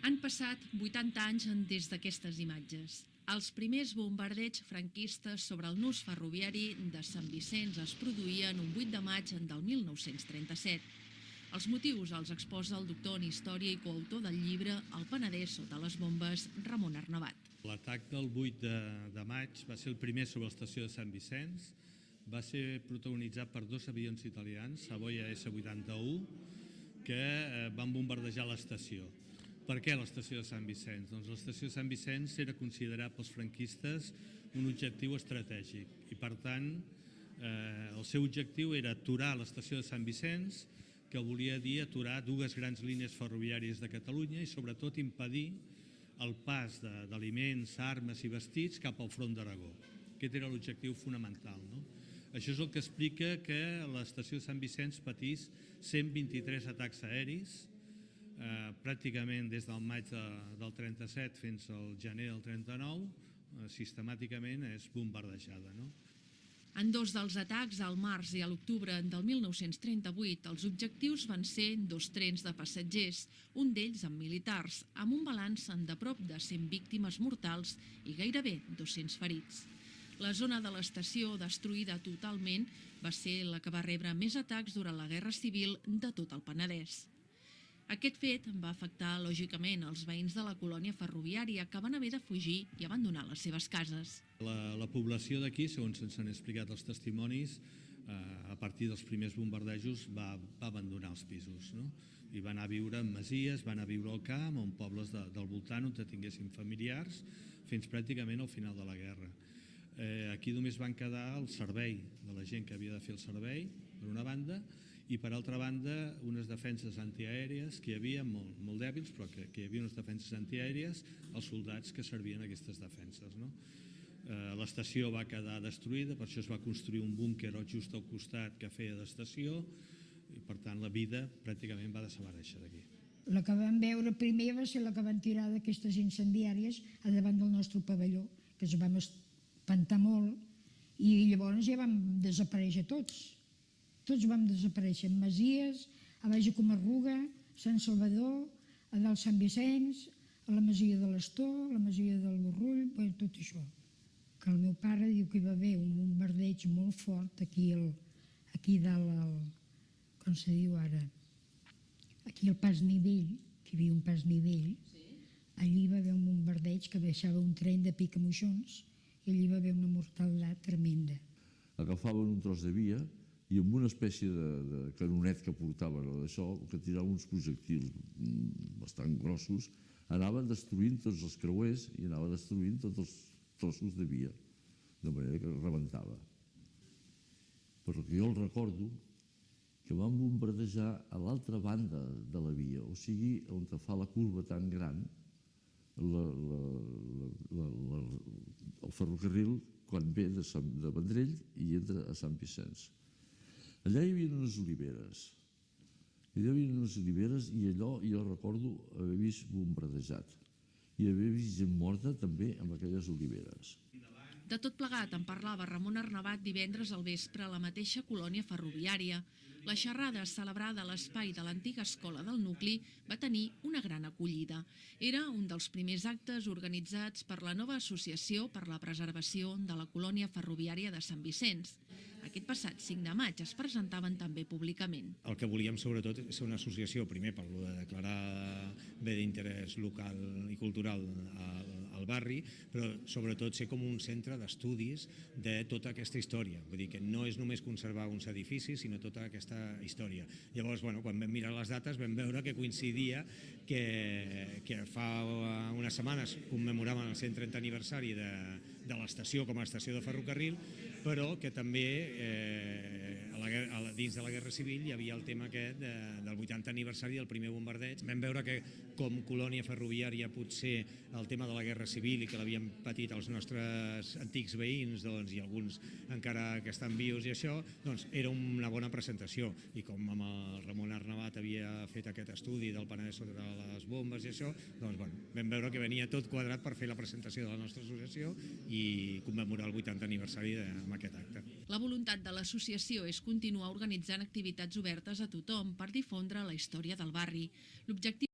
Han passat 80 anys des d'aquestes imatges. Els primers bombardeigs franquistes sobre el nus ferroviari de Sant Vicenç es produïen un 8 de maig del 1937. Els motius els exposa el doctor en Història i coautor del llibre El Penedès sota les bombes, Ramon Arnabat. L'atac del 8 de maig va ser el primer sobre l'estació de Sant Vicenç. Va ser protagonitzat per dos avions italians, Savoia S-81, que van bombardejar l'estació. Per què l'estació de Sant Vicenç? Doncs l'estació de Sant Vicenç era considerat pels franquistes un objectiu estratègic i, per tant, el seu objectiu era aturar l'estació de Sant Vicenç, que volia dir aturar dues grans línies ferroviàries de Catalunya i, sobretot, impedir el pas d'aliments, armes i vestits cap al front d'Aragó. Aquest era l'objectiu fonamental. Això és el que explica que l'estació de Sant Vicenç patís 123 atacs aeris, pràcticament des del maig del 37 fins al gener del 39, sistemàticament és bombardejada. En dos dels atacs, al març i a l'octubre del 1938, els objectius van ser dos trens de passatgers, un d'ells amb militars, amb un balanç de prop de 100 víctimes mortals i gairebé 200 ferits. La zona de l'estació, destruïda totalment, va ser la que va rebre més atacs durant la Guerra Civil de tot el Penedès. Aquest fet va afectar, lògicament, els veïns de la colònia ferroviària, que van haver de fugir i abandonar les seves cases. La població d'aquí, segons ens han explicat els testimonis, a partir dels primers bombardejos va abandonar els pisos. I va anar a viure en masies, va anar a viure al camp, en pobles del voltant on tinguessin familiars, fins pràcticament al final de la guerra. Aquí només van quedar el servei de la gent que havia de fer el servei, per una banda, i per altra banda unes defenses antiaèries que hi havia molt dèbils, però que hi havia unes defenses antiaèries als soldats que servien aquestes defenses. L'estació va quedar destruïda, per això es va construir un búnquer just al costat que feia d'estació i, per tant, la vida pràcticament va desaparèixer d'aquí. La que vam veure primer va ser la que van tirar d'aquestes incendiàries a davant del nostre pavelló, que ens vam espantar molt, i llavors ja vam desaparèixer tots. Tots vam desaparèixer, en Masies, a Baix de Comarruga, Sant Salvador, a dalt Sant Vicenç, a la Masia de l'Astor, a la Masia del Borrull, tot això. Que el meu pare diu que hi va haver un bombardeig molt fort aquí dalt, com se diu ara, aquí al Pas Nivell, que hi havia un Pas Nivell, allí hi va haver un bombardeig que baixava un tren de Picamoixons i allí hi va haver una mortalitat tremenda. Agafaven un tros de via i amb una espècie de canonet que portaven o d'això, que tiraven uns projectils bastant grossos, anaven destruint tots els creuers i anaven destruint tots els trossos de via, de manera que rebentava. Però que jo el recordo que van bombardejar a l'altra banda de la via, o sigui, on fa la curva tan gran, el ferrocarril quan ve de Vendrell i entra a Sant Vicenç. Allà hi havia unes oliveres. I allò jo recordo haver vist bombardejat i haver vist gent morta també amb aquelles oliveres. De tot plegat en parlava Ramon Arnabat divendres al vespre a la mateixa colònia ferroviària. La xerrada, celebrada a l'espai de l'antiga escola del nucli, va tenir una gran acollida. Era un dels primers actes organitzats per la nova Associació per la Preservació de la Colònia Ferroviària de Sant Vicenç. Aquest passat 5 de maig es presentaven també públicament. El que volíem, sobretot, és ser una associació, primer per de declarar bé d'interès local i cultural al barri, però sobretot ser com un centre d'estudis de tota aquesta història. Vull dir que no és només conservar uns edificis, sinó tota aquesta història. Llavors, quan vam mirar les dates, vam veure que coincidia que fa unes setmanes commemoraven el 130 aniversari de l'estació com a estació de ferrocarril, però que també dins de la Guerra Civil hi havia el tema aquest del 80 aniversari del primer bombardeig. Vam veure que com colònia ferroviària potser el tema de la Guerra Civil i que l'havien patit els nostres antics veïns i alguns encara que estan vius i això, era una bona presentació. I com amb el Ramon Arnabat havia fet aquest estudi del Penedès sota les bombes i això, vam veure que venia tot quadrat per fer la presentació de la nostra associació i commemorar el 80 aniversari amb aquest acte. La voluntat de l'associació és continuar organitzant activitats obertes a tothom per difondre la història del barri. L'objectiu